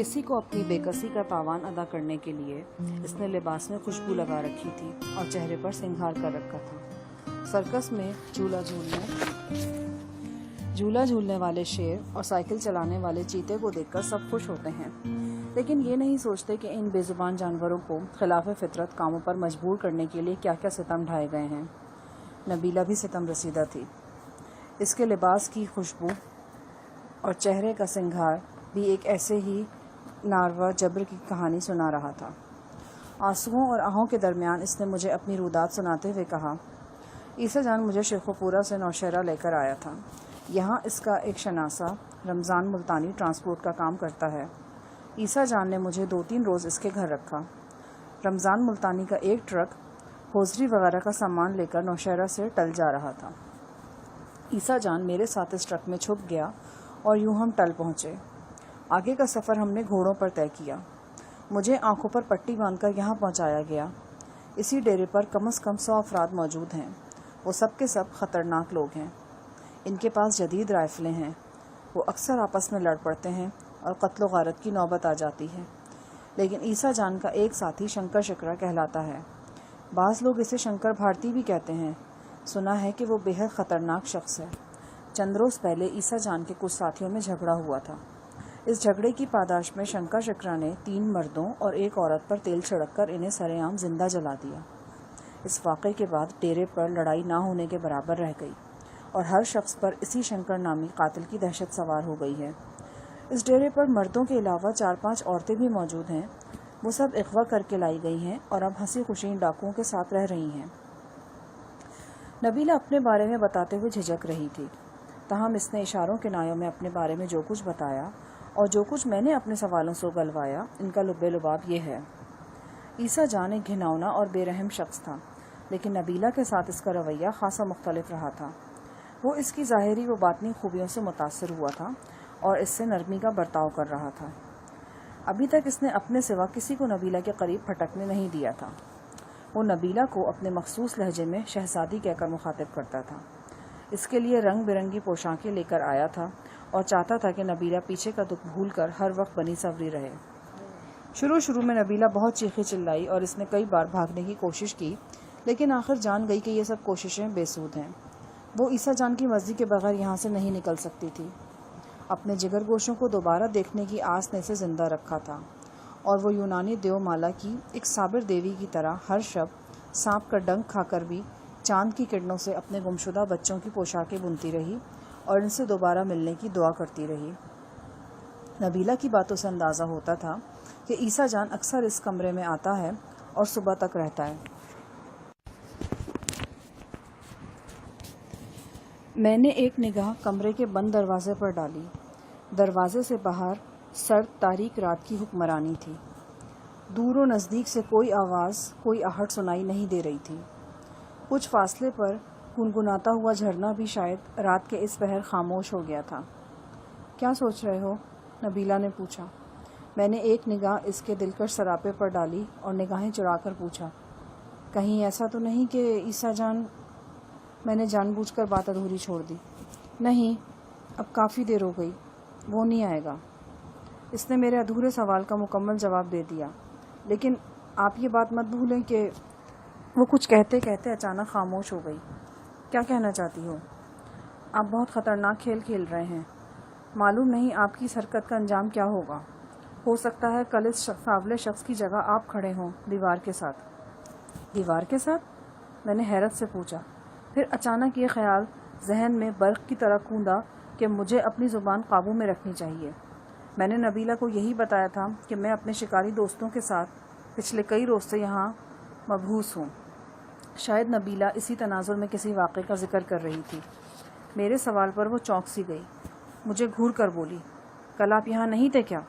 किसी को अपनी बेकसी का तावान अदा करने के लिए इसने लिबास में खुशबू लगा रखी थी और चेहरे पर सिंगार कर रखा था। सर्कस में झूला झूलने वाले शेर और साइकिल चलाने वाले चीते को देखकर सब खुश होते हैं, लेकिन ये नहीं सोचते कि इन बेजुबान जानवरों को खिलाफ फितरत कामों पर मजबूर करने के लिए क्या क्या सितम ढाए गए हैं। नबीला भी सितम रसीदा थी। इसके लिबास की खुशबू और चेहरे का सिंगार भी एक ऐसे ही नारवा जबर की कहानी सुना रहा था। आंसुओं और आहों के दरमियान इसने मुझे अपनी रुदात सुनाते हुए कहा, ईसा जान मुझे शेखोपुरा से नौशहरा लेकर आया था। यहाँ इसका एक शनासा रमज़ान मुल्तानी ट्रांसपोर्ट का काम करता है। ईसा जान ने मुझे 2-3 रोज़ इसके घर रखा। रमज़ान मुल्तानी का एक ट्रक होजरी वगैरह का सामान लेकर नौशहरा से टल जा रहा था। ईसा जान मेरे साथ इस ट्रक में छुप गया और यूं हम टल पहुँचे। आगे का सफ़र हमने घोड़ों पर तय किया। मुझे आंखों पर पट्टी बांधकर यहाँ पहुँचाया गया। इसी डेरे पर कम से कम 100 अफराद मौजूद हैं। वो सब के सब ख़तरनाक लोग हैं। इनके पास जदीद राइफ़लें हैं। वो अक्सर आपस में लड़ पड़ते हैं और कत्ल गारत की नौबत आ जाती है। लेकिन ईसा जान का एक साथी शंकर शिकरा कहलाता है। बाज़ लोग इसे शंकर भारती भी कहते हैं। सुना है कि वो बेहद ख़तरनाक शख्स है। चंद रोज़ पहले ईसा जान के कुछ साथियों में झगड़ा हुआ था। इस झगड़े की पादाश में शंकर शिकरा ने 3 मर्दों और एक औरत पर तेल छिड़ककर इन्हें सरेआम जिंदा जला दिया। इस वाक़े के बाद डेरे पर लड़ाई ना होने के बराबर रह गई और हर शख्स पर इसी शंकर नामी कातिल की दहशत सवार हो गई है। इस डेरे पर मर्दों के अलावा 4-5 औरतें भी मौजूद हैं। वो सब अगवा करके लाई गई हैं और अब हंसी खुशी इन डाकुओं के साथ रह रही हैं। नबीला अपने बारे में बताते हुए झिझक रही थी, ताहम इसने इशारों के नायों में अपने बारे में जो कुछ बताया और जो कुछ मैंने अपने सवालों से उगलवाया, इनका लुब्बे लुबाब ये है। ईसा जान एक घिनौना और बेरहम शख्स था, लेकिन नबीला के साथ इसका रवैया खासा मुख्तलिफ रहा था। वो इसकी ज़ाहिरी व बातनी खूबियों से मुतासर हुआ था और इससे नरमी का बर्ताव कर रहा था। अभी तक इसने अपने सिवा किसी को नबीला के करीब फटकने नहीं दिया था। वो नबीला को अपने मखसूस लहजे में शहजादी कहकर मुखातिब करता था। इसके लिए रंग बिरंगी पोशाकें लेकर आया था और चाहता था कि नबीला पीछे का दुख भूलकर हर वक्त बनी सवरी रहे। शुरू में नबीला बहुत चीखी चिल्लाई और इसने कई बार भागने की कोशिश की, लेकिन आखिर जान गई कि ये सब कोशिशें बेसूद हैं। वो ईसा जान की मर्जी के बगैर यहाँ से नहीं निकल सकती थी। अपने जिगर गोशों को दोबारा देखने की आस ने इसे जिंदा रखा था और वो यूनानी देवमाला की एक साबिर देवी की तरह हर शब सांप का डंक खाकर भी चांद की किरणों से अपने गुमशुदा बच्चों की पोशाकें बुनती रही और इनसे दोबारा मिलने की दुआ करती रही। नबीला की बातों से अंदाज़ा होता था कि ईसा जान अक्सर इस कमरे में आता है और सुबह तक रहता है। मैंने एक निगाह कमरे के बंद दरवाजे पर डाली। दरवाजे से बाहर सर्द तारीक रात की हुक्मरानी थी। दूर व नज़दीक से कोई आवाज़, कोई आहट सुनाई नहीं दे रही थी। कुछ फासले पर गुनगुनाता हुआ झरना भी शायद रात के इस पहर खामोश हो गया था। क्या सोच रहे हो? नबीला ने पूछा। मैंने एक निगाह इसके दिलकश सरापे पर डाली और निगाहें चुराकर पूछा, कहीं ऐसा तो नहीं कि ईसा जान? मैंने जानबूझकर बात अधूरी छोड़ दी। नहीं, अब काफ़ी देर हो गई, वो नहीं आएगा। इसने मेरे अधूरे सवाल का मुकम्मल जवाब दे दिया। लेकिन आप ये बात मत भूलें कि वो कुछ कहते कहते अचानक खामोश हो गई। क्या कहना चाहती हो? आप बहुत ख़तरनाक खेल खेल रहे हैं। मालूम नहीं आपकी इस हरकत का अंजाम क्या होगा। हो सकता है कल इस सावले शख्स की जगह आप खड़े हों दीवार के साथ। दीवार के साथ? मैंने हैरत से पूछा। फिर अचानक ये ख्याल जहन में बर्क़ की तरह कूदा कि मुझे अपनी ज़ुबान काबू में रखनी चाहिए। मैंने नबीला को यही बताया था कि मैं अपने शिकारी दोस्तों के साथ पिछले कई रोज़ से यहाँ मबहूस हूँ। शायद नबीला इसी तनाजुर में किसी वाक़े का जिक्र कर रही थी। मेरे सवाल पर वो चौंक सी गई। मुझे घूर कर बोली, कल आप यहाँ नहीं थे क्या?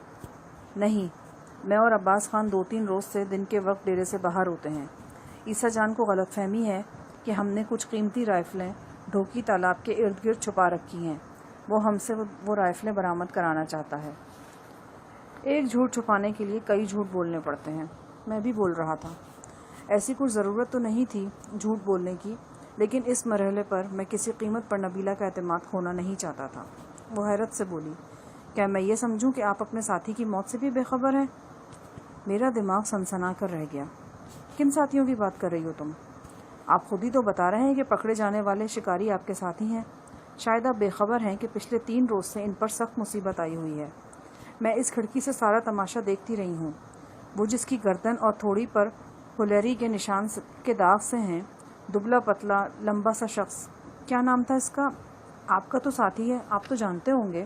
नहीं, मैं और अब्बास खान 2-3 रोज़ से दिन के वक्त डेरे से बाहर होते हैं। ईसा जान को गलतफहमी है कि हमने कुछ कीमती राइफ़लें ढोकी तालाब के इर्द गिर्द छुपा रखी हैं। वो हमसे वो राइफ़लें बरामद कराना चाहता है। एक झूठ छुपाने के लिए कई झूठ बोलने पड़ते हैं। मैं भी बोल रहा था। ऐसी कुछ ज़रूरत तो नहीं थी झूठ बोलने की, लेकिन इस मरहले पर मैं किसी कीमत पर नबीला का एतमाद खोना नहीं चाहता था। वो हैरत से बोली, کیا میں یہ سمجھوں کہ آپ اپنے ساتھی کی موت سے بھی بے خبر ہیں؟ میرا دماغ سنسنا کر رہ گیا۔ کن ساتھیوں کی بات کر رہی ہو تم؟ آپ خود ہی تو بتا رہے ہیں کہ پکڑے جانے والے شکاری آپ کے ساتھی ہیں۔ شاید آپ بے خبر ہیں کہ پچھلے 3 روز سے ان پر سخت مصیبت آئی ہوئی ہے۔ میں اس کھڑکی سے سارا تماشا دیکھتی رہی ہوں۔ وہ جس کی گردن اور تھوڑی پر ہلیری کے نشان کے داغ سے ہیں، دبلا پتلا لمبا سا شخص، کیا نام تھا اس کا؟ آپ کا تو ساتھی ہے، آپ تو جانتے ہوں گے۔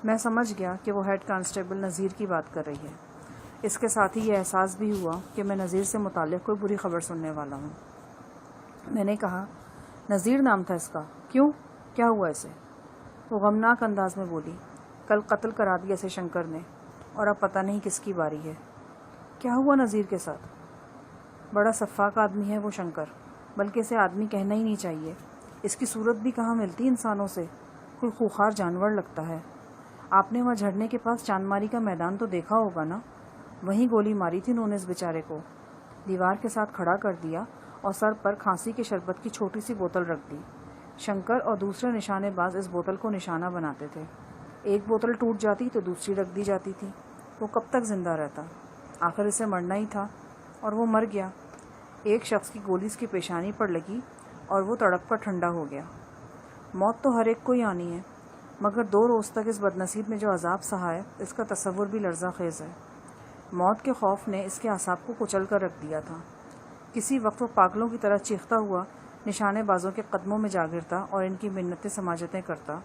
میں سمجھ گیا کہ وہ ہیڈ کانسٹیبل نذیر کی بات کر رہی ہے۔ اس کے ساتھ ہی یہ احساس بھی ہوا کہ میں نذیر سے متعلق کوئی بری خبر سننے والا ہوں۔ میں نے کہا، نذیر نام تھا اس کا، کیوں؟ کیا ہوا اسے؟ وہ غمناک انداز میں بولی، کل قتل کرا دیا اسے شنکر نے، اور اب پتہ نہیں کس کی باری ہے۔ کیا ہوا نذیر کے ساتھ؟ بڑا سفاک آدمی ہے وہ شنکر، بلکہ اسے آدمی کہنا ہی نہیں چاہیے۔ اس کی صورت بھی کہاں ملتی انسانوں سے، کوئی خوخار جانور لگتا ہے۔ آپ نے وہاں جھرنے کے پاس چاند ماری کا میدان تو دیکھا ہوگا نا؟ وہیں گولی ماری تھی انہوں نے اس بیچارے کو۔ دیوار کے ساتھ کھڑا کر دیا اور سر پر کھانسی کے شربت کی چھوٹی سی بوتل رکھ دی۔ شنکر اور دوسرے نشانے باز اس بوتل کو نشانہ بناتے تھے۔ ایک بوتل ٹوٹ جاتی تو دوسری رکھ دی جاتی تھی۔ وہ کب تک زندہ رہتا؟ آخر اسے مرنا ہی تھا، اور وہ مر گیا۔ ایک شخص کی گولی اس کی پیشانی پر لگی اور وہ تڑپ کر ٹھنڈا ہو گیا۔ موت تو ہر ایک کو ہی آنی ہے، مگر 2 روز تک اس بد نصیب نے جو عذاب سہا ہے، اس کا تصور بھی لرزہ خیز ہے۔ موت کے خوف نے اس کے اعصاب کو کچل کر رکھ دیا تھا۔ کسی وقت وہ پاگلوں کی طرح چیختا ہوا نشانے بازوں کے قدموں میں جا گرتا اور ان کی منتیں سماجتیں کرتا۔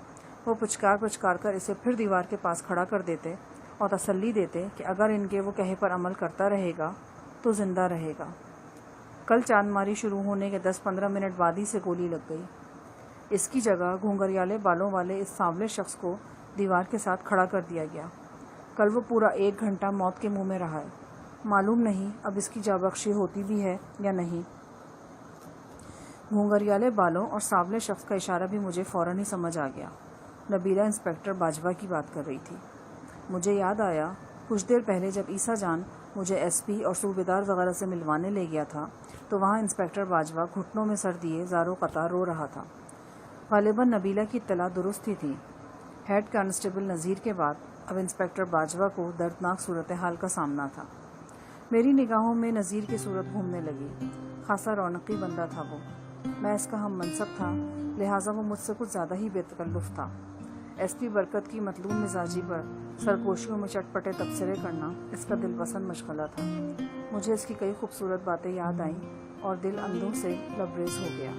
وہ پچکار کر اسے پھر دیوار کے پاس کھڑا کر دیتے اور تسلی دیتے کہ اگر ان کے وہ کہے پر عمل کرتا رہے گا تو زندہ رہے گا۔ کل چاند ماری شروع ہونے کے 10-15 منٹ بعد ہی سے گولی لگ گئی۔ اس کی جگہ گھونگھریالے بالوں والے اس سانولے شخص کو دیوار کے ساتھ کھڑا کر دیا گیا۔ کل وہ پورا 1 گھنٹہ موت کے منہ میں رہا ہے۔ معلوم نہیں اب اس کی جاں بخشی ہوتی بھی ہے یا نہیں۔ گھونگھریالے بالوں اور سانولے شخص کا اشارہ بھی مجھے فوراً ہی سمجھ آ گیا۔ نبیلہ انسپکٹر باجوہ کی بات کر رہی تھی۔ مجھے یاد آیا کچھ دیر پہلے جب عیسیٰ جان مجھے ایس پی اور صوبیدار وغیرہ سے ملوانے لے گیا تھا تو وہاں انسپکٹر باجوہ گھٹنوں میں سر دیے زاروں قطار رو رہا تھا۔ غالباً نبیلہ کی اطلاع درست ہی تھی۔ ہیڈ کانسٹیبل نذیر کے بعد اب انسپکٹر باجوہ کو دردناک صورتحال کا سامنا تھا۔ میری نگاہوں میں نذیر کی صورت گھومنے لگی۔ خاصا رونقی بندہ تھا وہ۔ میں اس کا ہم منصب تھا، لہٰذا وہ مجھ سے کچھ زیادہ ہی بے تکلف تھا۔ ایس پی برکت کی مطلوب مزاجی پر سرگوشیوں میں چٹپٹے تبصرے کرنا اس کا دل پسند مشغلہ تھا۔ مجھے اس کی کئی خوبصورت باتیں یاد آئیں اور دل اندھوں سے لبریز ہو گیا۔